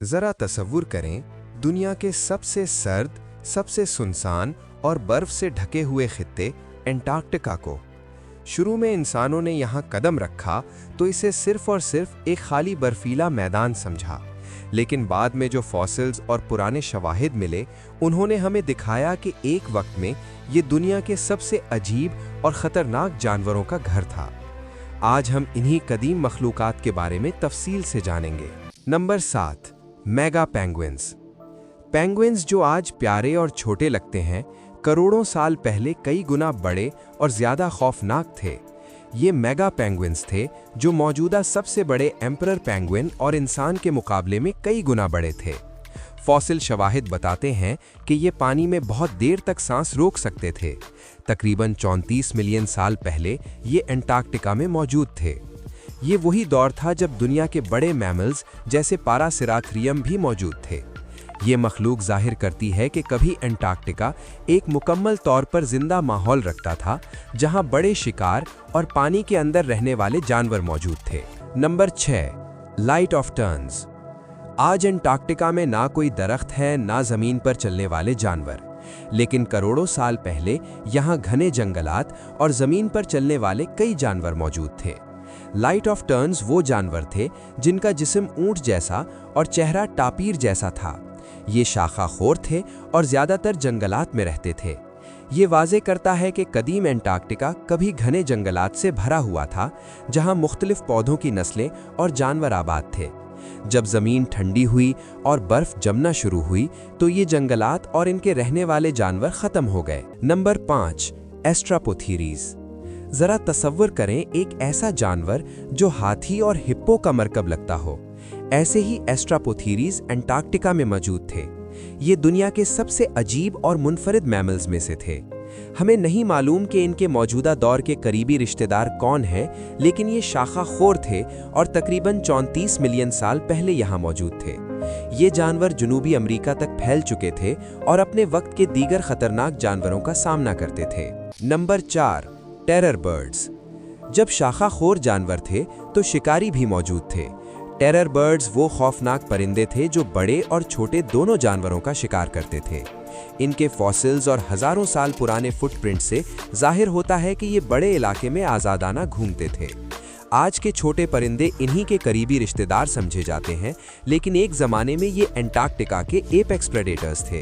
ज़रा तसव्वुर करें, दुनिया के सबसे सर्द, सबसे सुनसान और बर्फ से ढके हुए खित्ते एंटार्क्टिका को। शुरू में इंसानों ने यहाँ कदम रखा तो इसे सिर्फ और सिर्फ एक खाली बर्फीला मैदान समझा, लेकिन बाद में जो फॉसिल्स और पुराने शवाहिद मिले, उन्होंने हमें दिखाया कि एक वक्त में ये दुनिया के सबसे अजीब और ख़तरनाक जानवरों का घर था। आज हम इन्हीं कदीम मखलूक़ात के बारे में तफसील से जानेंगे। Number 7, mega penguins. पेंगुइन्स जो आज प्यारे और छोटे लगते हैं, करोड़ों साल पहले कई गुना बड़े और ज़्यादा खौफनाक थे। ये मेगा पेंगुइन्स थे जो मौजूदा सबसे बड़े एम्परर पेंगुइन और इंसान के मुकाबले में कई गुना बड़े थे। फॉसिल शवाहिद बताते हैं कि ये पानी में बहुत देर तक सांस रोक सकते थे। तकरीबन 34 मिलियन साल पहले ये एंटार्क्टिका में मौजूद थे। ये वही दौर था जब दुनिया के बड़े मैमल्स जैसे पारासिराथ्रियम भी मौजूद थे। ये मखलूक जाहिर करती है कि कभी एंटार्क्टिका एक मुकम्मल तौर पर जिंदा माहौल रखता था, जहां बड़े शिकार और पानी के अंदर रहने वाले जानवर मौजूद थे। Number 6, light of turns. आज एंटार्क्टिका में ना कोई दरख्त है, ना जमीन पर चलने वाले जानवर, लेकिन करोड़ों साल पहले यहाँ घने जंगलात और जमीन पर चलने वाले कई जानवर मौजूद थे। लाइट ऑफ टर्न्स वो जानवर थे जिनका जिस्म ऊंट जैसा और चेहरा टापीर जैसा था। ये शाखाखोर थे और ज़्यादातर जंगलात में रहते थे। ये वाज़े करता है कि कदीम एंटार्क्टिका कभी घने जंगलात से भरा हुआ था, जहां मुख्तलिफ पौधों की नस्लें और जानवर आबाद थे। जब ज़मीन ठंडी हुई और बर्फ़ जमना शुरू हुई तो ये जंगलात और इनके रहने वाले जानवर ख़त्म हो गए। नंबर 5, एस्ट्रापोथेरीज़। ज़रा तसव्वुर करें, एक ऐसा जानवर जो हाथी और हिप्पो का मरकब लगता हो। ऐसे ही एस्ट्रापोथेरीज़ एंटार्क्टिका में मौजूद थे। ये दुनिया के सबसे अजीब और मुनफरिद मैमल्स में से थे। हमें नहीं मालूम कि इनके मौजूदा दौर के करीबी रिश्तेदार कौन हैं, लेकिन ये शाखाखोर थे और तकरीबन 34 मिलियन साल पहले यहाँ मौजूद थे। ये जानवर जनूबी अमेरिका तक फैल चुके थे और अपने वक्त के दीगर खतरनाक जानवरों का सामना करते थे। Number 4, terror birds. जब शाखाखोर जानवर थे तो शिकारी भी मौजूद थे। टेरर बर्ड्स वो खौफनाक परिंदे थे जो बड़े और छोटे दोनों जानवरों का शिकार करते थे। इनके फॉसिल्स और हजारों साल पुराने फुटप्रिंट से जाहिर होता है कि ये बड़े इलाके में आज़ादाना घूमते थे। आज के छोटे परिंदे इन्हीं के करीबी रिश्तेदार समझे जाते हैं, लेकिन एक ज़माने में ये एंटार्क्टिका के एपेक्स प्रेडेटर्स थे।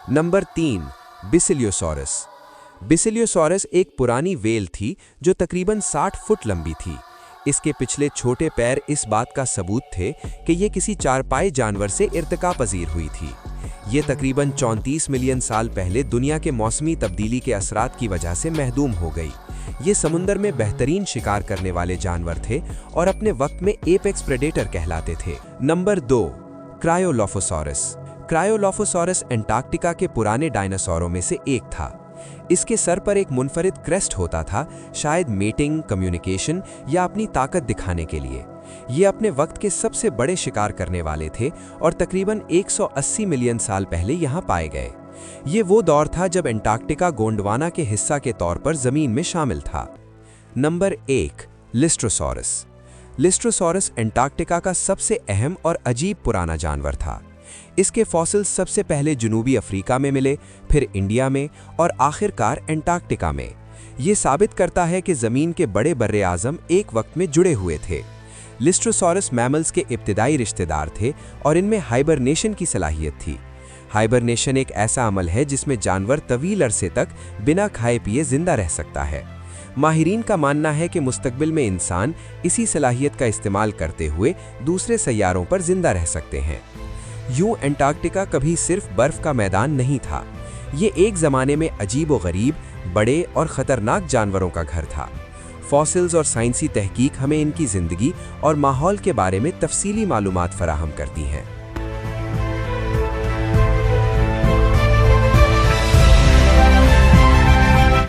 नंबर 3, बिसिलियोसॉरस। बिसिलियोसॉरस एक पुरानी व्हेल थी जो तकरीबन 60 फुट लंबी थी। इसके पिछले छोटे पैर इस बात का सबूत थे कि ये किसी चारपाई जानवर से इर्तिका पजीर हुई थी। ये तकरीबन 34 मिलियन साल पहले दुनिया के मौसमी तब्दीली के असरात की वजह से महदूम हो गई। ये समुंदर में बेहतरीन शिकार करने वाले जानवर थे और अपने वक्त में एपेक्स प्रेडेटर कहलाते थे। नंबर 2, क्रायोलोफोसॉरस। क्रायोलोफोसॉरस एंटार्क्टिका के पुराने डायनासोरों में से एक था। इसके सर पर एक मुनफरिद क्रेस्ट होता था, शायद मेटिंग, कम्युनिकेशन या अपनी ताकत दिखाने के लिए। ये अपने वक्त के सबसे बड़े शिकार करने वाले थे और तकरीबन 180 मिलियन साल पहले यहाँ पाए गए। ये वो दौर था जब एंटार्क्टिका गोंडवाना के हिस्सा के तौर पर ज़मीन में शामिल था। नंबर 1, लिस्ट्रोसॉरस। लिस्ट्रोसॉरस एंटार्क्टिका का सबसे अहम और अजीब पुराना जानवर था। इसके फॉसिल्स सबसे पहले जनूबी अफ्रीका में मिले, फिर इंडिया में और आखिरकार एंटार्क्टिका में। ये साबित करता है कि ज़मीन के बड़े बर्रे आज़म एक वक्त में जुड़े हुए थे। लिस्ट्रोसॉरस मैमल्स के इब्तिदाई रिश्तेदार थे और इनमें हाइबरनेशन की सलाहियत थी। हाइबरनेशन एक ऐसा अमल है जिसमें जानवर तवील अरसे तक बिना खाए पिए जिंदा रह सकता है। माहिरीन का मानना है कि मुस्तकबिल में इंसान इसी सलाहियत का इस्तेमाल करते हुए दूसरे सैयारों पर जिंदा रह सकते हैं। यूं एंटार्क्टिका कभी सिर्फ बर्फ का मैदान नहीं था। ये एक ज़माने में अजीब व गरीब, बड़े और ख़तरनाक जानवरों का घर था। फॉसिल्स और साइंसी तहकीक हमें इनकी ज़िंदगी और माहौल के बारे में तफसीली मालूमात फराहम करती हैं।